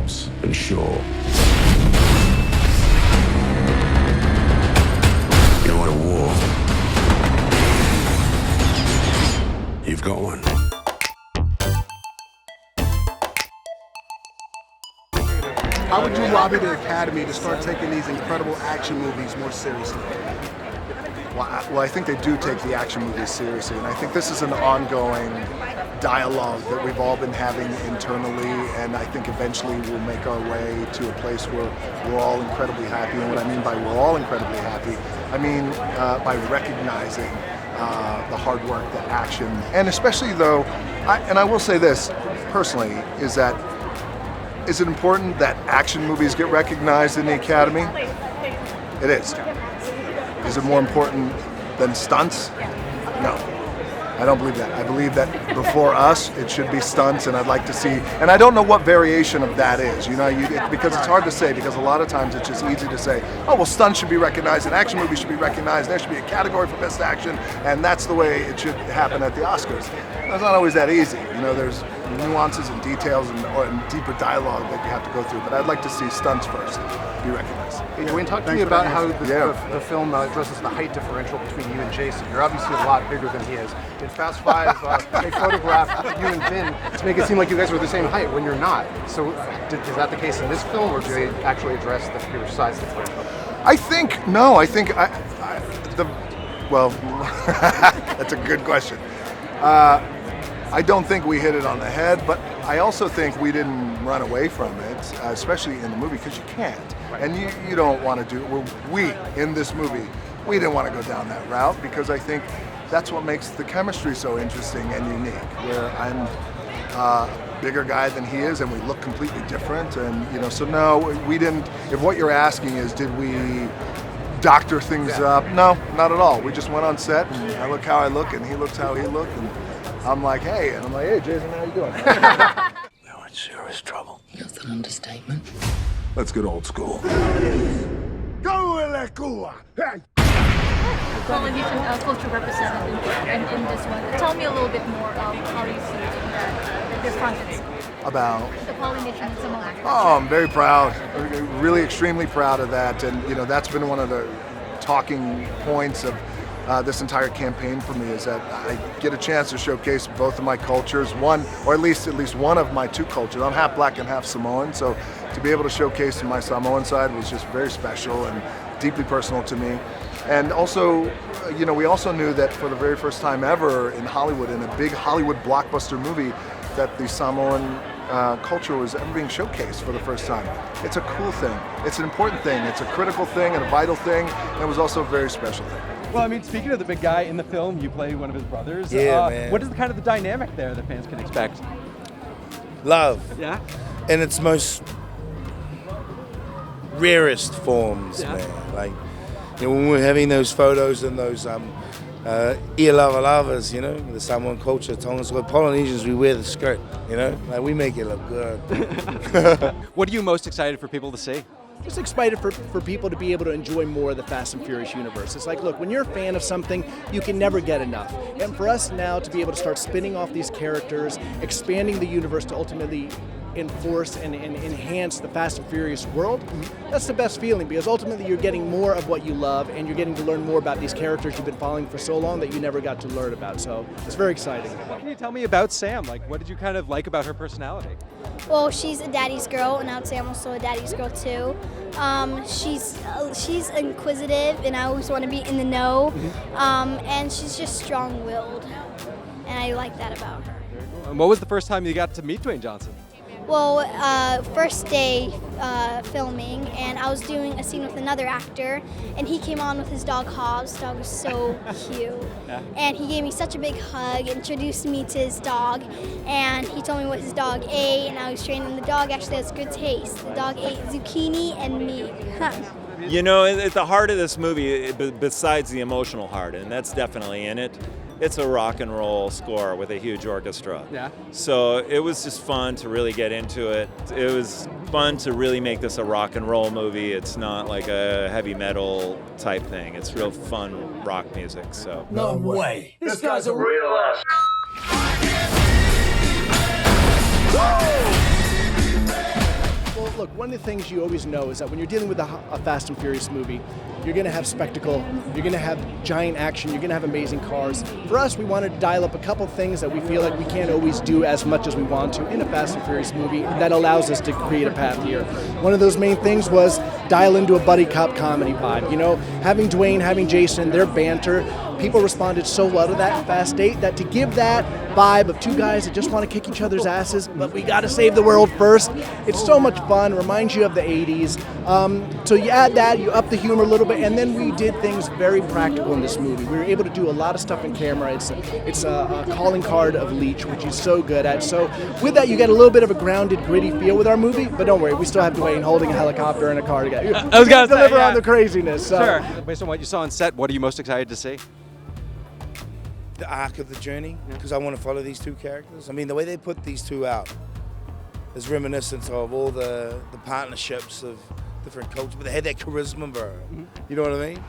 Hobbs and Shaw. You want a war? You've got one. How would you lobby the Academy to start taking these incredible action movies more seriously? Well, I think they do take the action movies seriously, and I think this is an ongoing dialogue that we've all been having internally, and I think eventually we'll make our way to a place where we're all incredibly happy. And what I mean by we're all incredibly happy, I mean by recognizing the hard work that action, and especially though, I will say this personally, is it important that action movies get recognized in the Academy? It is. Is it more important than stunts? No. I don't believe that. I believe that before us, it should be stunts, and I'd like to see, and I don't know what variation of that is, because it's hard to say, because a lot of times it's just easy to say, oh, well, stunts should be recognized, and action movies should be recognized, there should be a category for best action, and that's the way it should happen at the Oscars. It's not always that easy. There's nuances and details and deeper dialogue that you have to go through, but I'd like to see stunts first be recognized. Hey, Dwayne, talk to me about how the film addresses the height differential between you and Jason. You're obviously a lot bigger than he is. In Fast Five, they photographed you and Vin to make it seem like you guys were the same height when you're not. So is that the case in this film, or do they actually address your size differential? Well, that's a good question. I don't think we hit it on the head, but I also think we didn't run away from it, especially in the movie, because you can't. Right. And you don't want to do, we, in this movie, we didn't want to go down that route, because I think that's what makes the chemistry so interesting and unique, where I'm a bigger guy than he is, and we look completely different, and so no, we didn't, if what you're asking is, did we doctor things up? No, not at all. We just went on set, and I look how I look, and he looks how he looked, and I'm like, hey, Jason, how you doing? We're in serious trouble. That's an understatement. Let's get old school. Polynesian culture represented in this one. Tell me a little bit more how you see the frontage. About? The Polynesian and Samoan. Oh, I'm very proud. Really extremely proud of that. And, that's been one of the talking points of this entire campaign for me, is that I get a chance to showcase both of my cultures, one, or at least one of my two cultures. I'm half black and half Samoan, so to be able to showcase my Samoan side was just very special and deeply personal to me. And also, we also knew that for the very first time ever in Hollywood, in a big Hollywood blockbuster movie, that the Samoan culture was ever being showcased for the first time. It's a cool thing. It's an important thing. It's a critical thing and a vital thing, and it was also a very special thing. Well, speaking of the big guy in the film, you play one of his brothers. Yeah, man. What is kind of the dynamic there that fans can expect? Love. Yeah? In its most rarest forms, man. Like, when we're having those photos and those ia lava lavas, the Samoan culture telling us, well, Polynesians, we wear the skirt, like we make it look good. What are you most excited for people to see? Just excited for people to be able to enjoy more of the Fast and Furious universe. It's like, look, when you're a fan of something, you can never get enough. And for us now to be able to start spinning off these characters, expanding the universe to ultimately enforce and enhance the Fast and Furious world, that's the best feeling, because ultimately you're getting more of what you love, and you're getting to learn more about these characters you've been following for so long that you never got to learn about. So it's very exciting. What can you tell me about Sam? What did you kind of like about her personality? Well, she's a daddy's girl, and I would say I'm also a daddy's girl too. She's inquisitive, and I always want to be in the know. And she's just strong-willed, and I like that about her. And what was the first time you got to meet Dwayne Johnson? Well, first day filming, and I was doing a scene with another actor, and he came on with his dog Hobbs. The dog was so cute. Yeah. And he gave me such a big hug, introduced me to his dog, and he told me what his dog ate, and I was training the dog. Actually has good taste. The dog ate zucchini and meat. At the heart of this movie, besides the emotional heart, and that's definitely in it, it's a rock and roll score with a huge orchestra. Yeah. So it was just fun to really get into it. It was fun to really make this a rock and roll movie. It's not like a heavy metal type thing. It's real fun rock music. So. No way. This guy's a real ass. look, one of the things you always know is that when you're dealing with a Fast and Furious movie, you're going to have spectacle, you're going to have giant action, you're going to have amazing cars. For us, we wanted to dial up a couple things that we feel like we can't always do as much as we want to in a Fast and Furious movie that allows us to create a path here. One of those main things was dial into a buddy cop comedy vibe. You know, having Dwayne, having Jason, their banter, people responded so well to that in Fast 8 that to give that vibe of two guys that just want to kick each other's asses, but we got to save the world first. It's so much fun, reminds you of the 80s. So you add that, you up the humor a little bit, and then we did things very practical in this movie. We were able to do a lot of stuff in camera. It's a calling card of Leech, which he's so good at. So with that, you get a little bit of a grounded, gritty feel with our movie, but don't worry, we still have Dwayne holding a helicopter and a car together. I was going to deliver on the craziness. So. Sure. Based on what you saw on set, what are you most excited to see? The arc of the journey, because I want to follow these two characters. I mean, the way they put these two out is reminiscent of all the partnerships of different cultures, but they had that charisma, bro. You know what I mean?